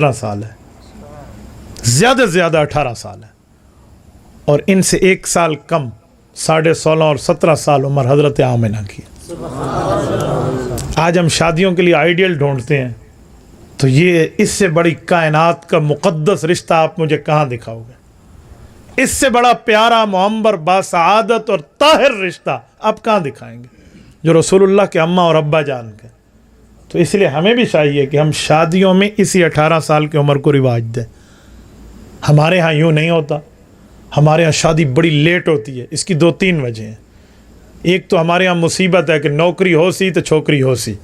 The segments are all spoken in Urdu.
18 سال ہے، زیادہ سے زیادہ 18 سال ہے، اور ان سے 1 سال کم 16.5 اور 17 سال عمر حضرت آمنہ کی۔ آج ہم شادیوں کے لیے آئیڈیل ڈھونڈتے ہیں، تو یہ اس سے بڑی کائنات کا مقدس رشتہ آپ مجھے کہاں دکھاؤ گے؟ اس سے بڑا پیارا معمر باسعادت اور طاہر رشتہ آپ کہاں دکھائیں گے جو رسول اللہ کے اماں اور ابا جان کے؟ تو اس لیے ہمیں بھی چاہیے کہ ہم شادیوں میں اسی 18 سال کی عمر کو رواج دیں۔ ہمارے ہاں یوں نہیں ہوتا، ہمارے ہاں شادی بڑی لیٹ ہوتی ہے۔ اس کی 2-3 وجہ ہیں۔ ایک تو ہمارے ہاں مصیبت ہے کہ نوکری ہو سی تو چھوکری ہو سی،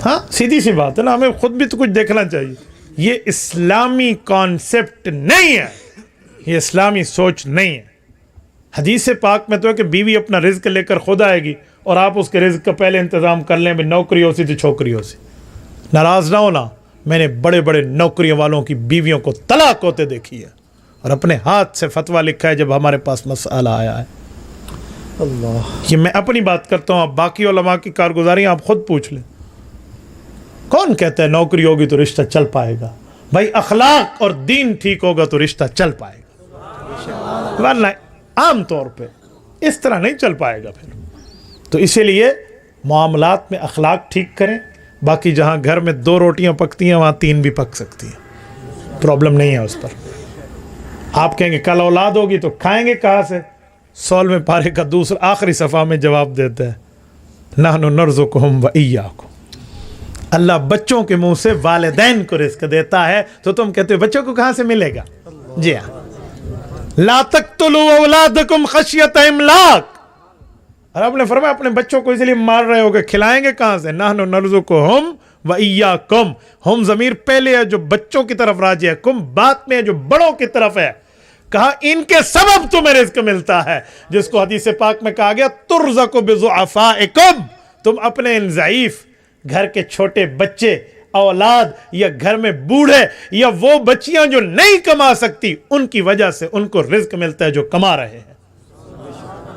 ہاں سیدھی سی بات ہے نا، ہمیں خود بھی تو کچھ دیکھنا چاہیے۔ یہ اسلامی کانسیپٹ نہیں ہے، یہ اسلامی سوچ نہیں ہے۔ حدیث پاک میں تو ہے کہ بیوی اپنا رزق لے کر خود آئے گی اور آپ اس کے رزق کا پہلے انتظام کر لیں، بھی نوکری ہو سی تو چھوکری ہو سی۔ ناراض نہ ہونا، میں نے بڑے بڑے نوکریوں والوں کی بیویوں کو طلاق ہوتے دیکھی ہے، اور اپنے ہاتھ سے فتویٰ لکھا ہے جب ہمارے پاس مسئلہ آیا ہے۔ اللہ، یہ میں اپنی بات کرتا ہوں، اب باقی علماء کی کارگزاری آپ خود پوچھ لیں۔ کون کہتا ہے نوکری ہوگی تو رشتہ چل پائے گا؟ بھائی اخلاق اور دین ٹھیک ہوگا تو رشتہ چل پائے گا، ورنہ عام طور پہ اس طرح نہیں چل پائے گا پھر۔ تو اسی لیے معاملات میں اخلاق ٹھیک کریں، باقی جہاں گھر میں 2 روٹیاں پکتی ہیں وہاں 3 بھی پک سکتی ہیں، پرابلم نہیں ہے اس پر۔ آپ کہیں گے کل اولاد ہوگی تو کھائیں گے کہاں سے؟ 16ویں پارے کا دوسرا آخری صفحہ میں جواب دیتا ہے، نحن نرزقہم وإیاکم۔ اللہ بچوں کے منہ سے والدین کو رزق دیتا ہے، تو تم کہتے ہو بچوں کو کہاں سے ملے گا؟ جی ہاں، لا تقتلوا اولادکم خشیۃ املاق، اور آپ نے فرمایا اپنے بچوں کو اس لیے مار رہے ہو کہ کھلائیں گے کہاں سے؟ نحن نرزقہم وإیاکم، ہم ضمیر پہلے ہے جو بچوں کی طرف راجع ہے، کم بات میں ہے جو بڑوں کی طرف ہے۔ کہا ان کے سبب تمہیں رزق ملتا ہے، جس کو حدیث پاک میں کہا گیا ترزق بضعفائکم، تم اپنے ان ضعیف گھر کے چھوٹے بچے، اولاد، یا گھر میں بوڑھے، یا وہ بچیاں جو نہیں کما سکتی، ان کی وجہ سے ان کو رزق ملتا ہے جو کما رہے ہیں۔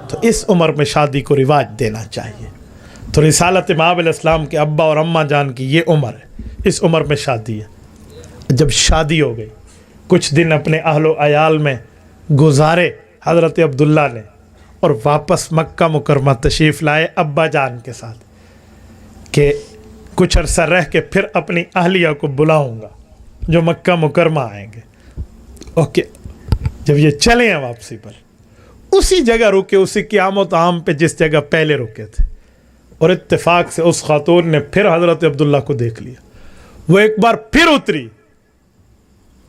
تو اس عمر میں شادی کو رواج دینا چاہیے۔ تو رسالت مآب علیہ السلام کے ابا اور اماں جان کی یہ عمر ہے، اس عمر میں شادی ہے۔ جب شادی ہو گئی، کچھ دن اپنے اہل و عیال میں گزارے حضرت عبداللہ نے، اور واپس مکہ مکرمہ تشریف لائے ابا جان کے ساتھ کہ کچھ عرصہ رہ کے پھر اپنی اہلیہ کو بلاؤں گا جو مکہ مکرمہ آئیں گے۔ اوکے، جب یہ چلے ہیں واپسی پر، اسی جگہ رکے، اسی قیام و طعام پہ جس جگہ پہلے رکے تھے، اور اتفاق سے اس خاتون نے پھر حضرت عبداللہ کو دیکھ لیا۔ وہ ایک بار پھر اتری،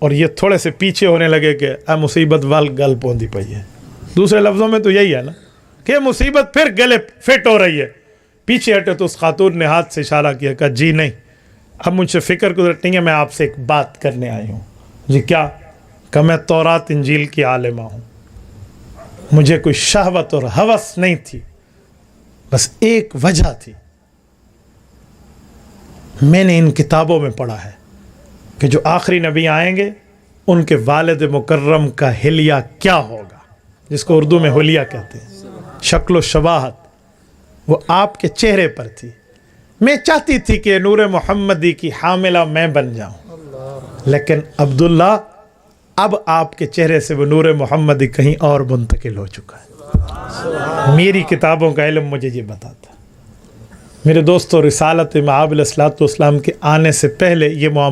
اور یہ تھوڑے سے پیچھے ہونے لگے کہ اے مصیبت وال گل پوندی پئی ہے۔ دوسرے لفظوں میں تو یہی ہے نا کہ مصیبت پھر گلے فٹ ہو رہی ہے۔ پیچھے ہٹے تو اس خاتون نے ہاتھ سے اشارہ کیا، کہا جی نہیں، اب مجھ سے فکر گزرت نہیں ہے، میں آپ سے ایک بات کرنے آئی ہوں۔ جی کیا؟ کہ میں تورات انجیل کی عالمہ ہوں، مجھے کوئی شہوت اور ہوس نہیں تھی، بس ایک وجہ تھی، میں نے ان کتابوں میں پڑھا ہے کہ جو آخری نبی آئیں گے ان کے والد مکرم کا حلیہ کیا ہوگا، جس کو اردو میں حلیہ کہتے ہیں، شکل و شباہت، وہ آپ کے چہرے پر تھی۔ میں چاہتی تھی کہ نور محمدی کی حاملہ میں بن جاؤں، لیکن عبداللہ اب آپ کے چہرے سے وہ نور محمدی کہیں اور منتقل ہو چکا ہے۔ میری کتابوں کا علم مجھے یہ بتاتا۔ میرے دوستو، رسالت مآب علیہ الصلوۃ والسلام کے آنے سے پہلے یہ معاملہ